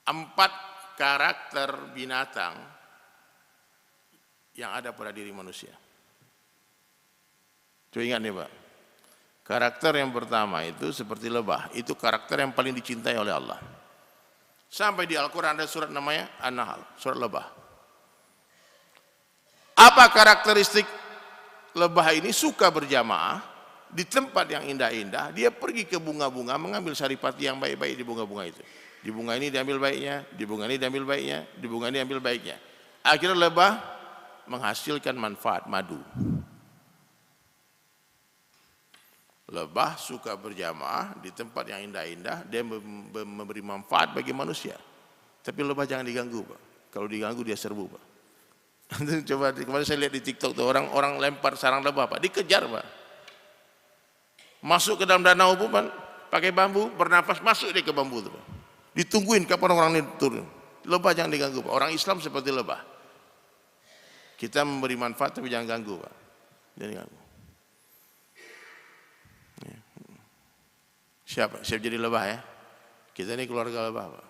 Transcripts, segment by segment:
4 karakter binatang yang ada pada diri manusia. Coba ingat nih Pak. Karakter yang pertama itu seperti lebah. Itu karakter yang paling dicintai oleh Allah. Sampai di Al-Quran ada surat namanya An-Nahl, surat lebah. Apa karakteristik lebah ini? Suka berjamaah di tempat yang indah-indah. Dia pergi ke bunga-bunga mengambil saripati yang baik-baik di bunga-bunga itu. Di bunga ini diambil baiknya, di bunga ini diambil baiknya, di bunga ini diambil baiknya. Akhirnya lebah menghasilkan manfaat madu. Lebah suka berjamaah di tempat yang indah-indah, dia memberi manfaat bagi manusia. Tapi lebah jangan diganggu Pak. Kalau diganggu dia serbu Pak. Coba kemarin saya lihat di TikTok tuh orang lempar sarang lebah Pak, dikejar Pak. Masuk ke dalam danau pun Pak, pakai bambu, bernapas masuk dia ke bambu tuh Pak. Ditungguin kapan orang ini turun. Lebah jangan diganggu Pak. Orang Islam seperti lebah. Kita memberi manfaat tapi jangan ganggu Pak. Jangan ganggu. Siap jadi lebah ya. Kita ini keluarga lebah Pak.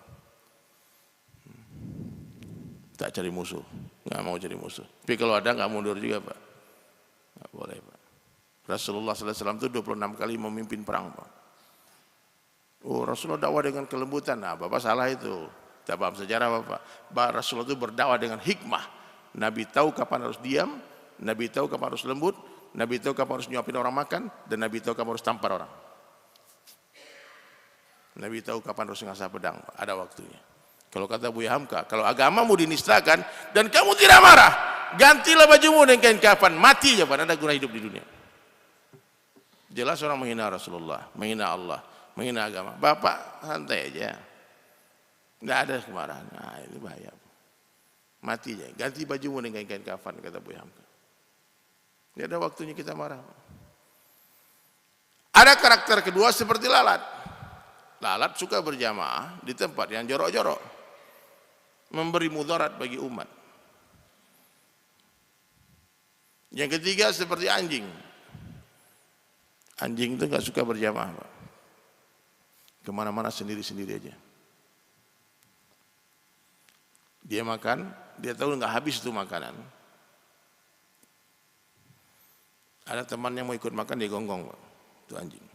Tak cari musuh, nggak mau cari musuh. Tapi kalau ada nggak mundur juga Pak. Nggak boleh Pak. Rasulullah SAW itu 26 kali memimpin perang Pak. Oh Rasulullah dakwah dengan kelembutan. Nah Bapak salah itu. Tak paham sejarah Bapak. Rasulullah itu berdakwah dengan hikmah. Nabi tahu kapan harus diam, Nabi tahu kapan harus lembut, Nabi tahu kapan harus nyuapin orang makan, dan Nabi tahu kapan harus tampar orang. Nabi tahu kapan harus ngasah pedang, ada waktunya. Kalau kata Buya Hamka, kalau agamamu dinistakan dan kamu tidak marah, gantilah bajumu dengan kain kafan, mati aja Pak, ada guna hidup di dunia. Jelas orang menghina Rasulullah, menghina Allah, menghina agama. Bapak santai aja, nggak ada kemarahan. Nah ini bahaya. Mati aja, ganti bajumu dengan kain kafan, kata Buya Hamka. Tidak ada waktunya kita marah. Ada karakter kedua seperti lalat. Lalat suka berjamaah di tempat yang jorok-jorok, memberi mudarat bagi umat. Yang ketiga seperti anjing. Anjing itu nggak suka berjamaah Pak. Kemana-mana sendiri-sendiri aja. Dia makan, dia tahu nggak habis itu makanan. Ada temannya mau ikut makan, dia gonggong Pak. Itu anjing.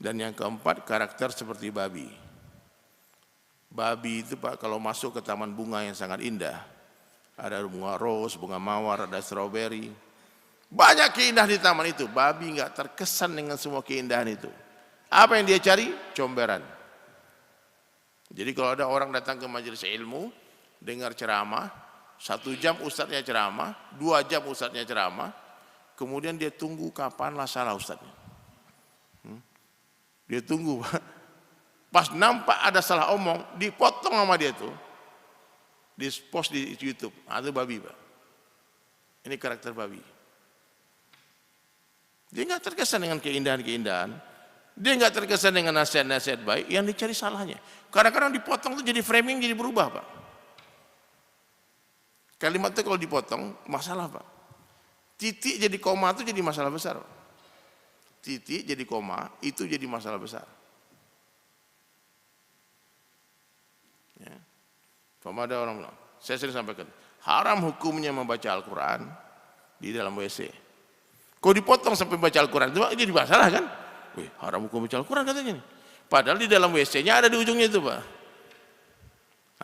Dan yang keempat karakter seperti babi. Babi itu Pak kalau masuk ke taman bunga yang sangat indah, ada bunga ros, bunga mawar, ada stroberi, banyak keindahan di taman itu. Babi nggak terkesan dengan semua keindahan itu. Apa yang dia cari? Comberan. Jadi kalau ada orang datang ke majelis ilmu, dengar ceramah, 1 jam ustadznya ceramah, 2 jam ustadznya ceramah, kemudian dia tunggu kapanlah salah ustadznya. Dia tunggu, pas nampak ada salah omong, dipotong sama dia tuh, di post di YouTube. Nah, itu babi Pak. Ini karakter babi. Dia nggak terkesan dengan keindahan-keindahan, dia nggak terkesan dengan nasihat-nasihat baik, yang dicari salahnya. Kadang-kadang dipotong tuh jadi framing, jadi berubah Pak. Kalimat itu kalau dipotong masalah Pak. Titik jadi koma itu jadi masalah besar Pak. Titik jadi koma itu jadi masalah besar. Ya. Ada orang bilang, saya sering sampaikan, haram hukumnya membaca Al-Quran di dalam WC. Kok dipotong sampai baca Al-Quran itu jadi masalah kan? Wih, haram hukum baca Al-Quran katanya nih. Padahal di dalam WC-nya ada di ujungnya itu Pak.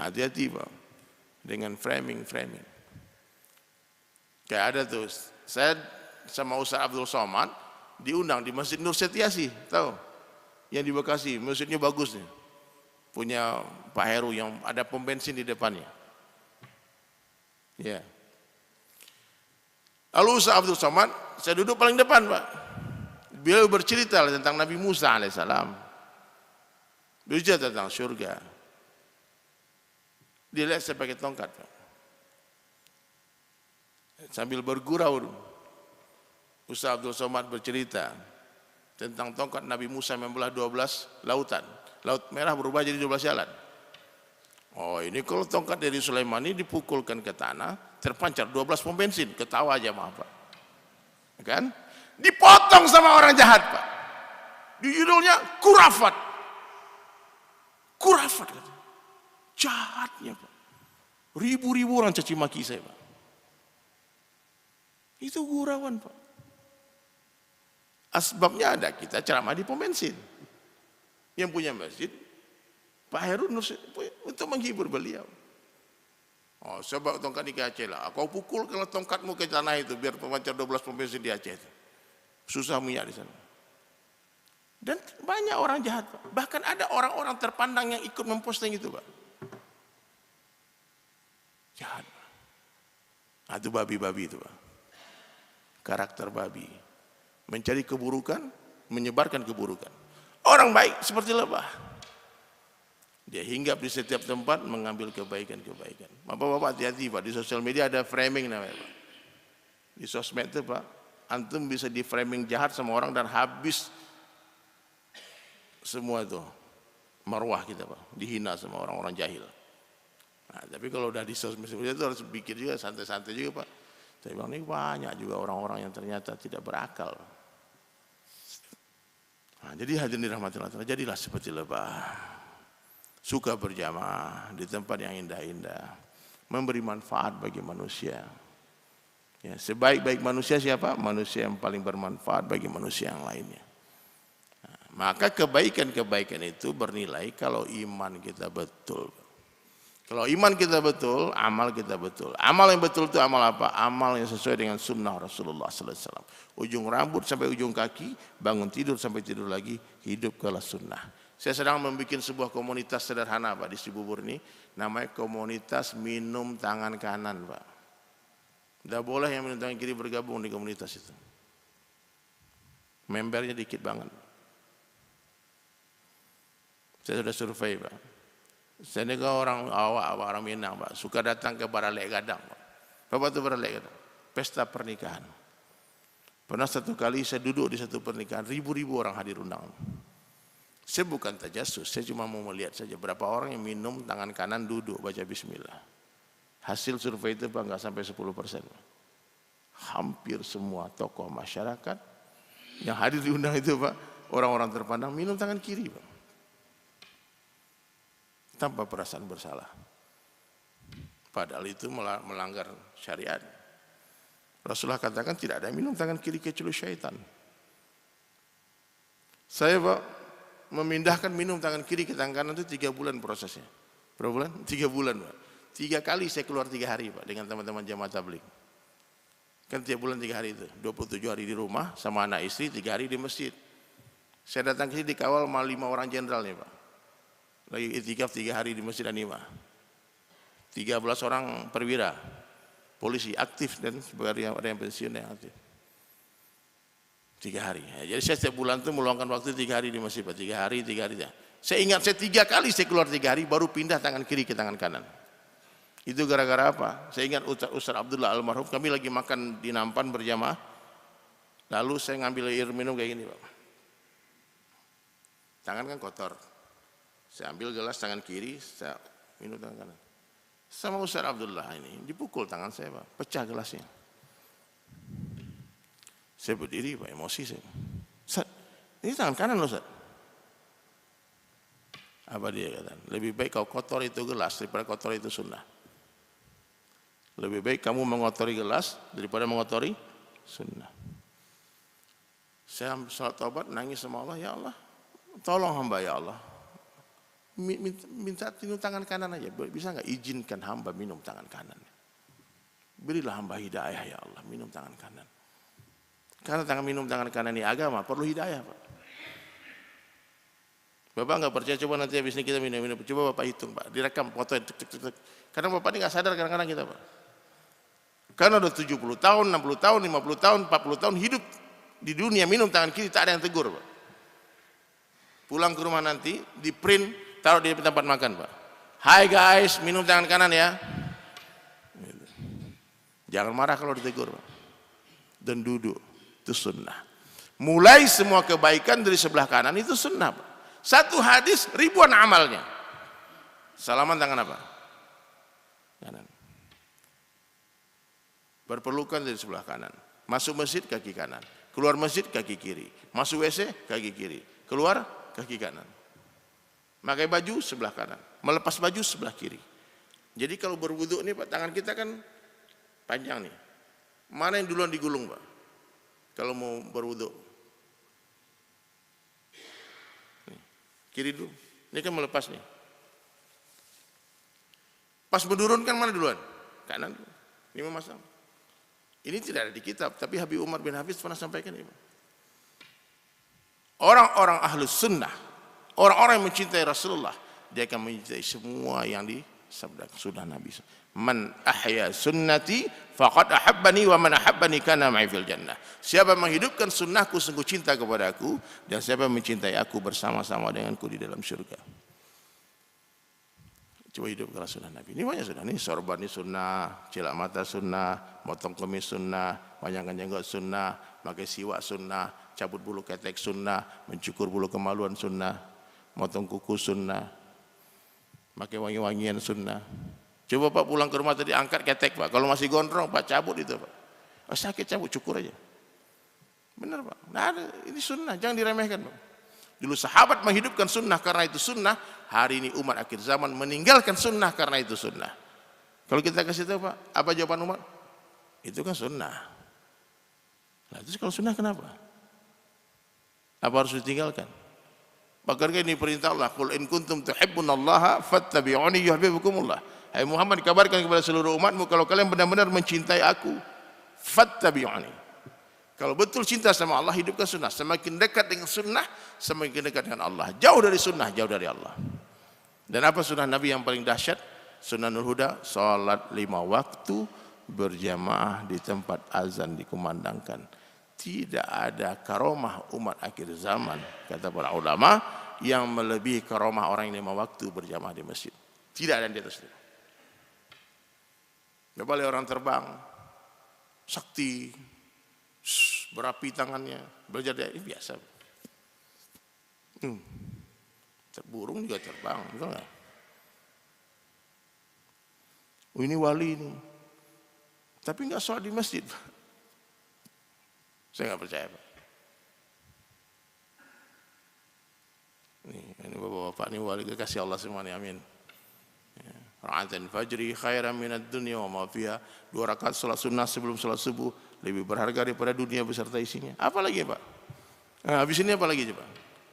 Hati-hati Pak dengan framing. Kayak ada tuh, saya sama Ustaz Abdul Somad diundang di Masjid Nur Setiasi, tahu? Yang di Bekasi, masjidnya bagus nih. Punya Pak Heru yang ada pom bensin di depannya. Ya. Lalu Ustaz Abdul Somad, saya duduk paling depan Pak. Beliau bercerita tentang Nabi Musa alaihissalam. Bercerita tentang surga. Dia lihat saya pakai tongkat Pak. Sambil bergurau, Ustaz Abdul Somad bercerita tentang tongkat Nabi Musa membelah 12 lautan. Laut Merah berubah jadi 12 jalan. Oh ini kalau tongkat dari Sulaiman ini dipukulkan ke tanah, terpancar 12 pom bensin. Ketawa aja maaf Pak. Kan? Dipotong sama orang jahat Pak. Di judulnya kurafat. Kurafat. Jahatnya Pak. Ribu-ribu orang caci maki saya Pak. Itu gurauan Pak. Asbabnya ada, kita ceramah di pom bensin. Yang punya masjid, Pak Heru untuk menghibur beliau. Oh, sebab tongkat di Aceh lah. Kau pukul kalau tongkatmu ke tanah itu biar pemancar 12 pom bensin di Aceh itu. Susah minyak di sana. Dan banyak orang jahat Pak. Bahkan ada orang-orang terpandang yang ikut memposting itu Pak. Jahat Pak. Nah, itu babi-babi itu Pak. Karakter babi. Mencari keburukan, menyebarkan keburukan. Orang baik seperti lebah. Dia hinggap di setiap tempat mengambil kebaikan-kebaikan. Bapak-bapak hati-hati Pak, di sosial media ada framing namanya Pak. Di sosmed itu Pak, antum bisa di framing jahat sama orang dan habis semua itu marwah kita Pak, dihina sama orang-orang jahil. Nah, tapi kalau udah di sosmed itu harus pikir juga, santai-santai juga Pak. Saya bilang ini banyak juga orang-orang yang ternyata tidak berakal. Nah, jadi hadirin dirahmati Allah, jadilah seperti lebah. Suka berjamaah di tempat yang indah-indah, memberi manfaat bagi manusia. Ya, sebaik-baik manusia siapa? Manusia yang paling bermanfaat bagi manusia yang lainnya. Nah, maka kebaikan-kebaikan itu bernilai kalau iman kita betul. Kalau iman kita betul, amal kita betul. Amal yang betul itu amal apa? Amal yang sesuai dengan sunnah Rasulullah SAW. Ujung rambut sampai ujung kaki, bangun tidur sampai tidur lagi, hidup kelas sunnah. Saya sedang membuat sebuah komunitas sederhana Pak di Cibubur ini, namanya komunitas minum tangan kanan Pak. Tidak boleh yang minum tangan kiri bergabung di komunitas itu. Membernya dikit banget. Saya sudah survei Pak. Saya ini orang awak orang Minang Pak, suka datang ke Baralek Gadang Pak. Apa itu Baralek Gadang? Pesta pernikahan. Pernah satu kali saya duduk di satu pernikahan, ribu-ribu orang hadir undangan. Saya bukan tajasus, saya cuma mau melihat saja berapa orang yang minum tangan kanan duduk baca bismillah. Hasil survei itu Pak nggak sampai 10%. Hampir semua tokoh masyarakat yang hadir diundang itu Pak, orang-orang terpandang minum tangan kiri Pak. Tanpa perasaan bersalah. Padahal itu melanggar syariat. Rasulullah katakan tidak ada minum tangan kiri kecuali syaitan. Saya Pak memindahkan minum tangan kiri ke tangan kanan itu 3 bulan prosesnya. Berapa bulan? 3 bulan Pak. 3 kali saya keluar 3 hari Pak dengan teman-teman jamaah tabligh. Kan tiap bulan 3 hari itu. 27 hari di rumah sama anak istri, 3 hari di masjid. Saya datang ke sini dikawal sama 5 orang jenderal nih Pak. Lagi itikaf 3 hari di Masjid An-Nimah. 13 orang perwira, polisi aktif dan sebagai ada yang pensiun yang aktif. 3 hari. Ya, jadi saya setiap bulan itu meluangkan waktu 3 hari di masjid, 3 hari. Saya ingat saya 3 kali saya keluar 3 hari baru pindah tangan kiri ke tangan kanan. Itu gara-gara apa? Saya ingat Ustaz Abdullah almarhum, kami lagi makan di Nampan berjamaah. Lalu saya ngambil air minum kayak gini Pak. Tangan kan kotor. Saya ambil gelas tangan kiri, saya minum tangan kanan. Sama Ustaz Abdullah ini, dipukul tangan saya Pak, pecah gelasnya. Saya berdiri Pak, emosi saya. Ustaz, ini tangan kanan loh Ustaz. Apa dia kata? Lebih baik kau kotor itu gelas daripada kotor itu sunnah. Lebih baik kamu mengotori gelas daripada mengotori sunnah. Saya salat taubat, nangis sama Allah, ya Allah, tolong hamba ya Allah. Minta minum tangan kanan aja, bisa nggak izinkan hamba minum tangan kanan? Berilah hamba hidayah ya Allah, minum tangan kanan. Karena minum tangan kanan ini agama, perlu hidayah Pak. Bapak nggak percaya, coba nanti habis ini kita minum. Coba Bapak hitung Pak, direkam foto. Karena Bapak ini nggak sadar kadang-kadang kita Pak. Karena udah 70 tahun, 60 tahun, 50 tahun, 40 tahun hidup di dunia minum tangan kiri, tak ada yang tegur Pak. Pulang ke rumah nanti, di print, taruh di tempat makan Pak. Hai guys, minum tangan kanan ya. Jangan marah kalau ditegur Pak. Dan duduk, itu sunnah. Mulai semua kebaikan dari sebelah kanan itu sunnah Pak. Satu hadis ribuan amalnya. Salaman tangan apa? Kanan. Berpelukan dari sebelah kanan. Masuk masjid kaki kanan. Keluar masjid kaki kiri. Masuk WC kaki kiri. Keluar kaki kanan. Pakai baju sebelah kanan. melepas baju sebelah kiri. Jadi kalau berwudu nih Pak, tangan kita kan panjang nih. Mana yang duluan digulung Pak? Kalau mau berwudu. Kiri dulu. Ini kan melepas nih. Pas menurunkan mana duluan? Kanan dulu. Ini memasang. Ini tidak ada di kitab, tapi Habib Umar bin Hafiz pernah sampaikan ini. Orang-orang ahlus sunnah, orang-orang yang mencintai Rasulullah, dia akan mencintai semua yang disabdakan sunnah Nabi. Man ahya sunnati faqad ahabbani wa man ahabbani kana ma'i fil jannah. Siapa menghidupkan sunnahku sungguh cinta kepada aku, dan siapa mencintai aku bersama-sama denganku di dalam surga. Coba hidupkan sunnah Nabi. Ini banyak sunnah. Ini sorban ini sunnah, cilak mata sunnah, motong kumis sunnah, panjangkan jenggot sunnah, pakai siwak sunnah, cabut bulu ketek sunnah, mencukur bulu kemaluan sunnah, motong kuku sunnah, pakai wangi-wangian sunnah. Coba Pak pulang ke rumah tadi angkat ketek Pak. Kalau masih gondrong Pak cabut itu Pak. Oh, sakit cabut, cukur aja. Benar Pak. Nah, ini sunnah, jangan diremehkan Pak. Dulu sahabat menghidupkan sunnah karena itu sunnah. Hari ini umat akhir zaman meninggalkan sunnah karena itu sunnah. Kalau kita kasih tahu Pak, apa jawaban umat? Itu kan sunnah. Nah, terus kalau sunnah kenapa? Apa harus ditinggalkan? Bahkan ini perintah Allah, qul in kuntum tuhibbunallaha fattabi'uni yuhibbukumullah. Hai Muhammad, kabarkan kepada seluruh umatmu kalau kalian benar-benar mencintai aku, fattabi'uni. Kalau betul cinta sama Allah, hidupkan sunnah. Semakin dekat dengan sunnah, semakin dekat dengan Allah. Jauh dari sunnah, jauh dari Allah. Dan apa sunnah Nabi yang paling dahsyat? Sunnahul Huda, salat 5 waktu berjamaah di tempat azan dikumandangkan. Tidak ada karomah umat akhir zaman, kata para ulama, yang melebihi karomah orang yang 5 waktu berjamaah di masjid. Tidak ada yang di atas itu. Berapa orang terbang, sakti, berapi tangannya, belajar dari ini biasa. Burung juga terbang, betul nggak? Oh, ini wali ini, tapi nggak sholat di masjid. Saya nggak percaya Pak. Ini bapak-bapak ini wali kekasih Allah semuanya, amin. Ra'atan fajri khairan minad dunya wa ma fiha. 2 rakaat salat sunnah sebelum salat subuh lebih berharga daripada dunia beserta isinya. Apa lagi Pak? Nah, habis ini apa lagi coba?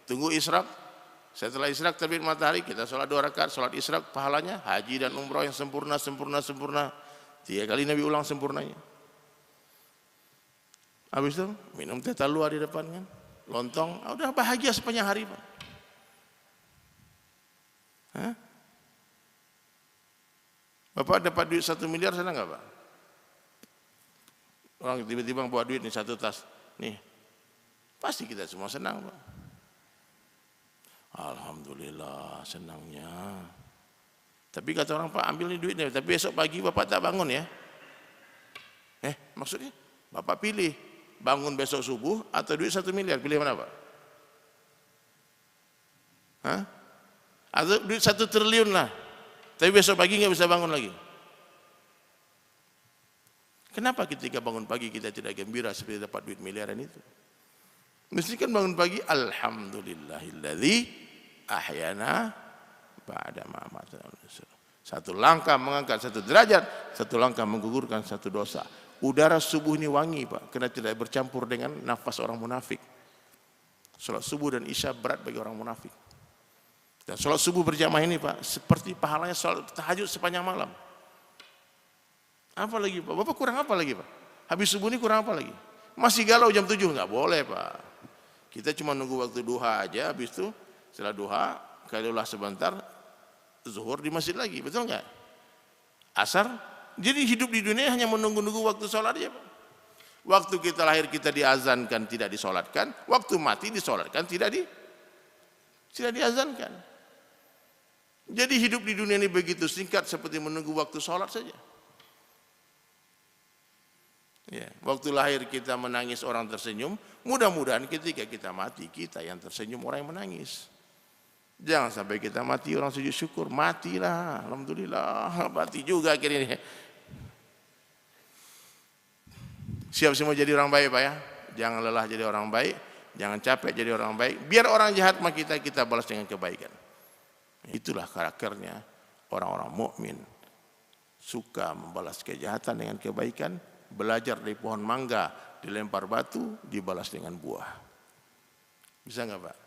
Tunggu isyraq. Setelah isyraq terbit matahari kita salat 2 rakaat salat isyraq, pahalanya haji dan umrah yang sempurna. 3 kali Nabi ulang sempurnanya. Habis itu minum teh talua di depan kan, lontong, udah bahagia sepanjang hari Pak. Hah? Bapak dapat duit 1 miliar senang nggak Pak? Orang tiba-tiba bawa duit nih 1 tas, nih pasti kita semua senang Pak. Alhamdulillah senangnya. Tapi kata orang Pak ambil nih duitnya, tapi besok pagi Bapak tak bangun ya? Maksudnya Bapak pilih bangun besok subuh atau duit 1 miliar, pilih mana Pak? Hah? Atau duit 1 triliun lah, tapi besok pagi nggak bisa bangun lagi. Kenapa ketika bangun pagi kita tidak gembira seperti dapat duit miliaran itu? Mesti kan bangun pagi, alhamdulillahilladzi ahyana ba'da ma amatana. 1 langkah mengangkat 1 derajat, 1 langkah menggugurkan 1 dosa. Udara subuh ini wangi Pak, karena tidak bercampur dengan nafas orang munafik. Salat subuh dan isya berat bagi orang munafik. Dan salat subuh berjamaah ini Pak, seperti pahalanya salat tahajud sepanjang malam. Apa lagi Pak? Bapak kurang apa lagi Pak? Habis subuh ini kurang apa lagi? Masih galau jam 7? Nggak boleh Pak. Kita cuma nunggu waktu duha aja, habis itu setelah duha, kalaulah sebentar, zuhur di masjid lagi, betul nggak? Asar, jadi hidup di dunia hanya menunggu-nunggu waktu sholat aja Pak. Waktu kita lahir kita diazankan, tidak disolatkan. Waktu mati disolatkan, tidak diazankan. Jadi hidup di dunia ini begitu singkat seperti menunggu waktu sholat saja. Ya, waktu lahir kita menangis orang tersenyum, mudah-mudahan ketika kita mati kita yang tersenyum orang yang menangis. Jangan sampai kita mati orang sujud syukur, matilah, alhamdulillah, mati juga akhirnya. Siap semua jadi orang baik Pak ya, jangan lelah jadi orang baik, jangan capek jadi orang baik. Biar orang jahat sama kita balas dengan kebaikan. Itulah karakternya orang-orang mukmin, suka membalas kejahatan dengan kebaikan, belajar dari pohon mangga dilempar batu dibalas dengan buah. Bisa nggak Pak?